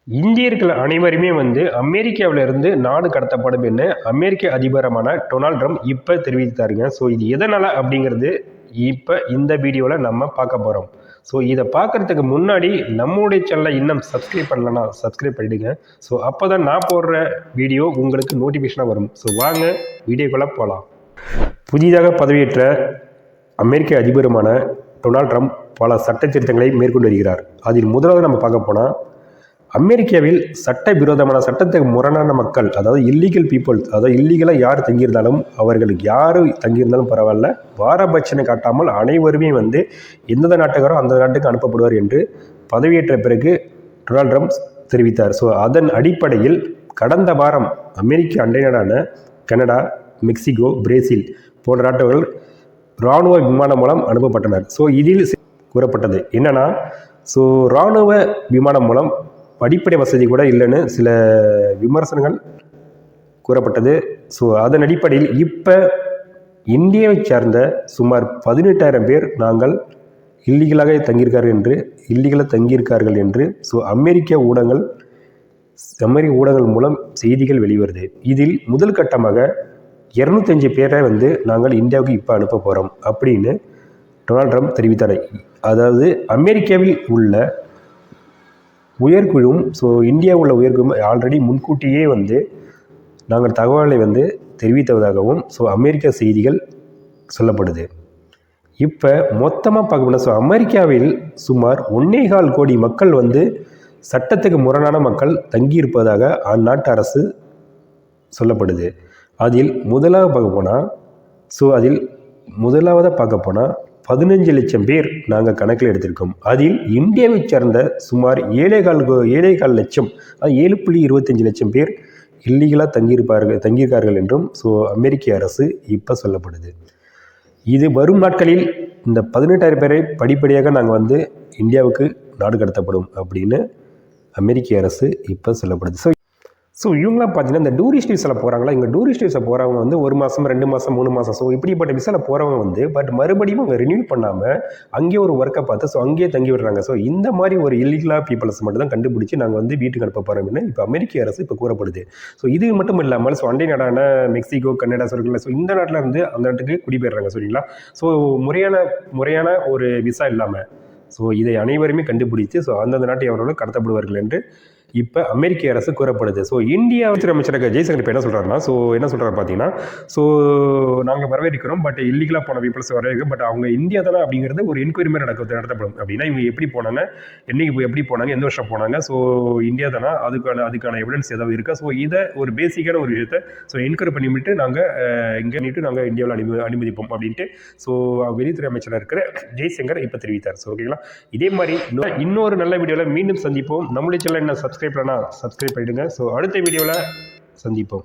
இந்தியர்கள் அனைவருமே அமெரிக்காவிலிருந்து நாடு கடத்தப்படும் என்று அமெரிக்க அதிபரமான டொனால்ட் ட்ரம்ப் இப்போ தெரிவித்தாருங்க. ஸோ இது எதனால் அப்படிங்கிறது இப்போ இந்த வீடியோவில் நம்ம பார்க்க போகிறோம். ஸோ இதை பார்க்குறதுக்கு முன்னாடி நம்மளுடைய சேனலை இன்னும் சப்ஸ்கிரைப் பண்ணலன்னா சப்ஸ்கிரைப் பண்ணிடுங்க. ஸோ அப்போ தான் நான் போடுற வீடியோ உங்களுக்கு நோட்டிஃபிகேஷனாக வரும். ஸோ வாங்க வீடியோக்குள்ளே போகலாம். புதிதாக பதவியேற்ற அமெரிக்க அதிபருமான டொனால்ட் ட்ரம்ப் பல சட்ட திருத்தங்களை மேற்கொண்டு வருகிறார். அதில் முதலாவது நம்ம பார்க்க போனால், அமெரிக்காவில் சட்டவிரோதமான சட்டத்துக்கு முரணான மக்கள், அதாவது இல்லீகல் பீப்புள்ஸ், அதாவது இல்லீகலாக யார் தங்கியிருந்தாலும் அவர்களுக்கு யார் தங்கியிருந்தாலும் பரவாயில்ல, பாரபட்சனை காட்டாமல் அனைவருமே எந்தெந்த நாட்டுக்காரோ அந்த நாட்டுக்கு அனுப்பப்படுவார் என்று பதவியேற்ற பிறகு டொனால்ட் ட்ரம்ப் தெரிவித்தார். ஸோ அதன் அடிப்படையில் கடந்த வாரம் அமெரிக்க அண்டை நாடான கனடா, மெக்சிகோ, பிரேசில் போன்ற நாடுகள் இராணுவ விமானம் மூலம் அனுப்பப்பட்டனர். ஸோ இதில் கூறப்பட்டது என்னன்னா, ஸோ இராணுவ விமானம் மூலம் அடிப்படை வசதி கூட இல்லைன்னு சில விமர்சனங்கள் கூறப்பட்டது. ஸோ அதன் அடிப்படையில் இப்போ இந்தியாவை சார்ந்த சுமார் 18,000 பேர் நாங்கள் இல்லீகலாக தங்கியிருக்கார்கள் என்று ஸோ அமெரிக்க ஊடகங்கள் மூலம் செய்திகள் வெளிவருது. இதில் முதல் கட்டமாக 205 பேரை நாங்கள் இந்தியாவுக்கு இப்போ அனுப்ப போகிறோம் அப்படின்னு டொனால்ட் ட்ரம்ப் தெரிவித்தார். அதாவது அமெரிக்காவில் உள்ள உயர்குழுவும், ஸோ இந்தியாவில் உள்ள உயர்குழுவும் ஆல்ரெடி முன்கூட்டியே நாங்கள் தகவலை தெரிவித்ததாகவும் ஸோ அமெரிக்க செய்திகள் சொல்லப்படுது. இப்போ மொத்தமாக பார்க்கணும்னா, ஸோ அமெரிக்காவில் சுமார் 1.25 கோடி மக்கள் சட்டத்துக்கு முரணான மக்கள் தங்கியிருப்பதாக அந்நாட்டு அரசு சொல்லப்படுது. அதில் முதலாவதாக பார்க்க போனால் 15 லட்சம் பேர் நாங்கள் கணக்கில் எடுத்திருக்கோம். அதில் இந்தியாவை சேர்ந்த சுமார் 7.25 லட்சம், அது 7.25 லட்சம் பேர் இல்லீகலாக தங்கியிருக்கார்கள் என்றும் ஸோ அமெரிக்க அரசு இப்போ சொல்லப்படுது. இது வரும் நாட்களில் இந்த 18,000 பேரை படிப்படியாக நாங்கள் இந்தியாவுக்கு நாடு கடத்தப்படும் அப்படின்னு அமெரிக்க அரசு இப்போ சொல்லப்படுது. ஸோ இவங்களாம் பார்த்தீங்கன்னா இந்த டூரிஸ்ட் விசாவில் போகிறாங்களா, இங்கே டூரிஸ்ட் விசா போகிறவங்க 1 மாதம் 2 மாதம் 3 மாதம் ஸோ இப்படிப்பட்ட விசாவில் போகிறவங்க பட் மறுபடியும் அவங்க ரினியூ பண்ணாமல் அங்கேயே ஒரு ஒர்க்கை பார்த்து ஸோ அங்கேயே தங்கி விடுறாங்க. ஸோ இந்த மாதிரி ஒரு இல்லீகலாக பீப்புள்ஸ் மட்டும் தான் கண்டுபிடிச்சி நாங்கள் வீட்டுக்கு அனுப்ப போகிறோம்னு இப்போ அமெரிக்க அரசு இப்போ கூறப்படுது. ஸோ இது மட்டும் இல்லாமல் ஸோ அண்டை நாடான மெக்சிகோ, கனடா சொல்லிங்களா, ஸோ இந்த நாட்டில் அந்த நாட்டுக்கு குடிபெயர்றாங்க சரிங்களா. ஸோ முறையான ஒரு விசா இல்லாமல் ஸோ இதை அனைவருமே கண்டுபிடித்து ஸோ அந்தந்த நாட்டை அவர்களும் கடத்தப்படுவார்கள் என்று இப்போ அமெரிக்க அரசு கூறப்படுது. ஸோ இந்தியா அமைச்சராக ஜெய்சங்கர் இப்போ என்ன சொல்கிறாருன்னா, பார்த்தீங்கன்னா, ஸோ நாங்கள் வரவேற்கிறோம், பட் இல்லீகலாக போன பீப்புள்ஸ் வரவேற்கும், பட் அவங்க இந்தியா தானே அப்படிங்கிறது ஒரு என்கொயரி மாதிரி நடத்தப்படும். அப்படின்னா இவங்க எப்படி போனாங்க, எப்படி போனாங்க, எந்த வருஷம் போனாங்க, ஸோ இந்தியா தானே, அதுக்கான எவிடன்ஸ் ஏதாவது இருக்கா, ஸோ இதை ஒரு பேசிக்கான ஒரு விஷயத்தை ஸோ என்கொயரி பண்ணிவிட்டு நாங்கள் இந்தியாவில் அனுமதிப்போம் அப்படின்ட்டு ஸோ வெளியுறவு அமைச்சராக இருக்கிற ஜெய்சங்கர் இப்போ தெரிவித்தார். ஸோ ஓகேங்களா, இதே மாதிரி இன்னொரு நல்ல வீடியோவில் மீண்டும் சந்திப்போம். நம்மளுடைய சேனல் என்ன சப்ஸ்கிரைப் பண்ணிடுங்க. ஸோ அடுத்த வீடியோவில் சந்திப்போம்.